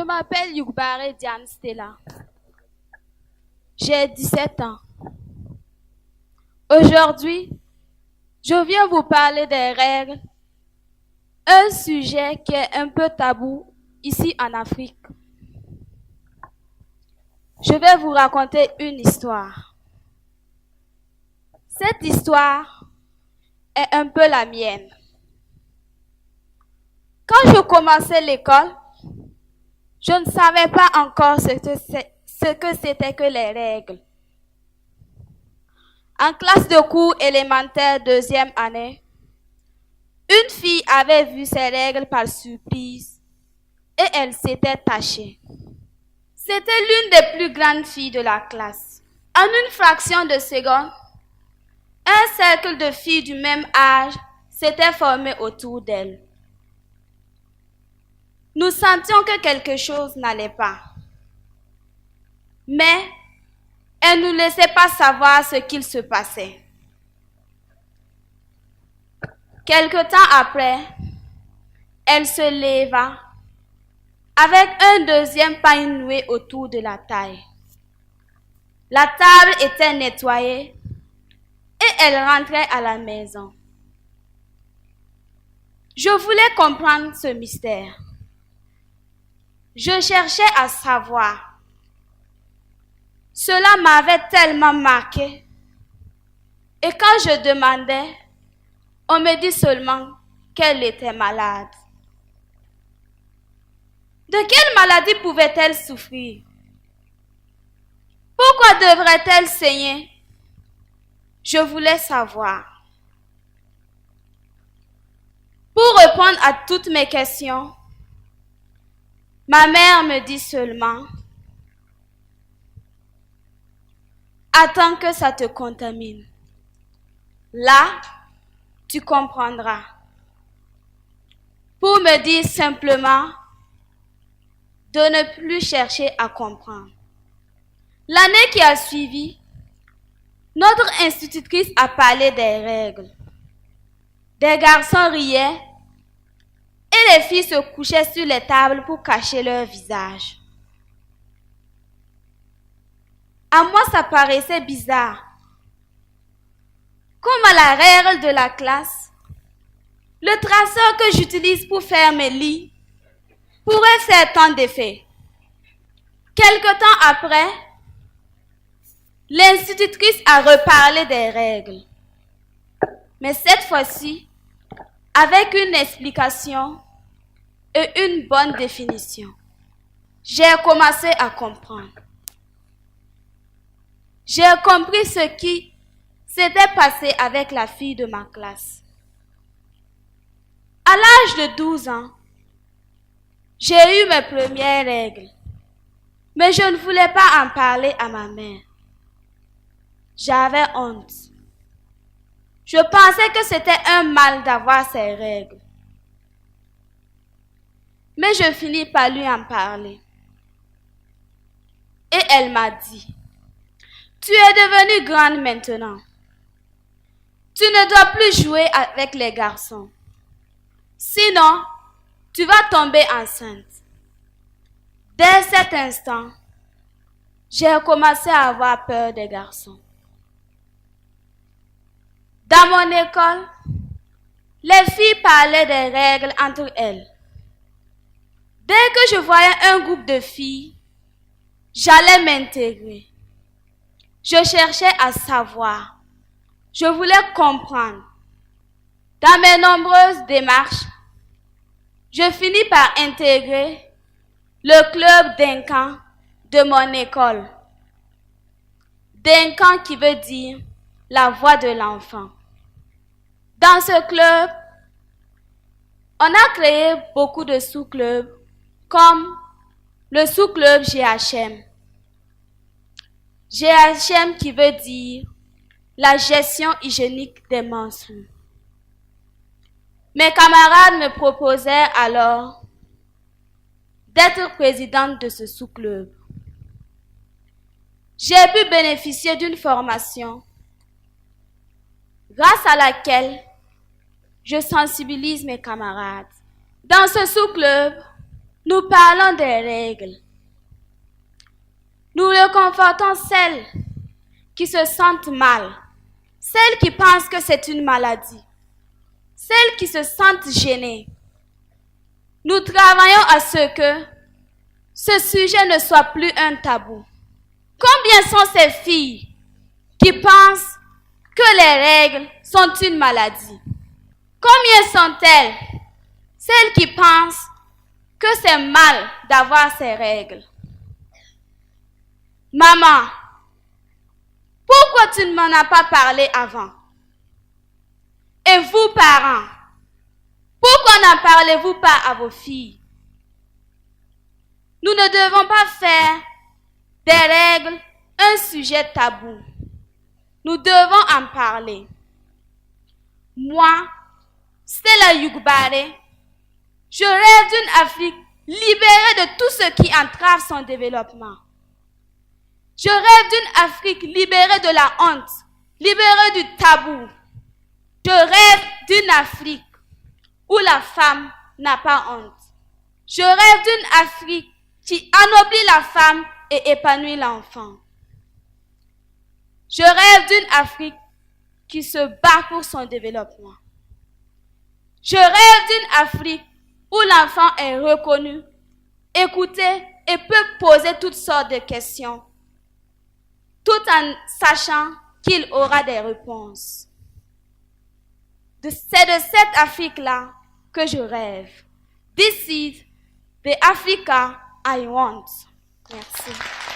m'appelle Yugbare Diane Stella. J'ai 17 ans. Aujourd'hui, je viens vous parler des règles, un sujet qui est un peu tabou ici en Afrique. Je vais vous raconter une histoire. Cette histoire est un peu la mienne. Quand je commençais l'école, je ne savais pas encore ce que c'était que les règles. En classe de cours élémentaire deuxième année, une fille avait vu ses règles par surprise et elle s'était tachée. C'était l'une des plus grandes filles de la classe. En une fraction de seconde, un cercle de filles du même âge s'était formé autour d'elle. Nous sentions que quelque chose n'allait pas. Mais elle ne nous laissait pas savoir ce qu'il se passait. Quelque temps après, elle se leva avec un deuxième pagne noué autour de la taille. La table était nettoyée et elle rentrait à la maison. Je voulais comprendre ce mystère. Je cherchais à savoir. Cela m'avait tellement marqué. Et quand je demandais, on me dit seulement qu'elle était malade. De quelle maladie pouvait-elle souffrir? Pourquoi devrait-elle saigner? Je voulais savoir. Pour répondre à toutes mes questions, ma mère me dit seulement: attends que ça te contamine. Là, tu comprendras. Pour me dire simplement de ne plus chercher à comprendre. L'année qui a suivi, notre institutrice a parlé des règles. Des garçons riaient et les filles se couchaient sur les tables pour cacher leur visage. À moi, ça paraissait bizarre. Comme à la règle de la classe, le traceur que j'utilise pour faire mes lits pourrait faire tant d'effets. Quelque temps après, l'institutrice a reparlé des règles. Mais cette fois-ci, avec une explication et une bonne définition. J'ai commencé à comprendre. J'ai compris ce qui s'était passé avec la fille de ma classe. À l'âge de 12 ans, j'ai eu mes premières règles, mais je ne voulais pas en parler à ma mère. J'avais honte. Je pensais que c'était un mal d'avoir ces règles. Mais je finis par lui en parler. Et elle m'a dit: tu es devenue grande maintenant. Tu ne dois plus jouer avec les garçons. Sinon, tu vas tomber enceinte. Dès cet instant, j'ai commencé à avoir peur des garçons. Dans mon école, les filles parlaient des règles entre elles. Dès que je voyais un groupe de filles, j'allais m'intégrer. Je cherchais à savoir. Je voulais comprendre. Dans mes nombreuses démarches, je finis par intégrer le club Dinkan de mon école. Dinkan qui veut dire la voix de l'enfant. Dans ce club, on a créé beaucoup de sous-clubs comme le sous-club GHM. GHM qui veut dire la gestion hygiénique des menstrues. Mes camarades me proposèrent alors d'être présidente de ce sous-club. J'ai pu bénéficier d'une formation grâce à laquelle je sensibilise mes camarades. Dans ce sous-club, Nous parlons des règles. Nous réconfortons celles qui se sentent mal, celles qui pensent que c'est une maladie, celles qui se sentent gênées. Nous travaillons à ce que ce sujet ne soit plus un tabou. Combien sont ces filles qui pensent que les règles sont une maladie? Combien sont-elles, celles qui pensent que c'est mal d'avoir ces règles? Maman, pourquoi tu ne m'en as pas parlé avant? Et vous, parents, pourquoi n'en parlez-vous pas à vos filles? Nous ne devons pas faire des règles un sujet tabou. Nous devons en parler. Moi, Stella Yugbare, je rêve d'une Afrique libérée de tout ce qui entrave son développement. Je rêve d'une Afrique libérée de la honte, libérée du tabou. Je rêve d'une Afrique où la femme n'a pas honte. Je rêve d'une Afrique qui anoblit la femme et épanouit l'enfant. Je rêve d'une Afrique qui se bat pour son développement. Je rêve d'une Afrique où l'enfant est reconnu, écouté et peut poser toutes sortes de questions, tout en sachant qu'il aura des réponses. C'est de cette Afrique-là que je rêve. This is the Africa I want. Merci.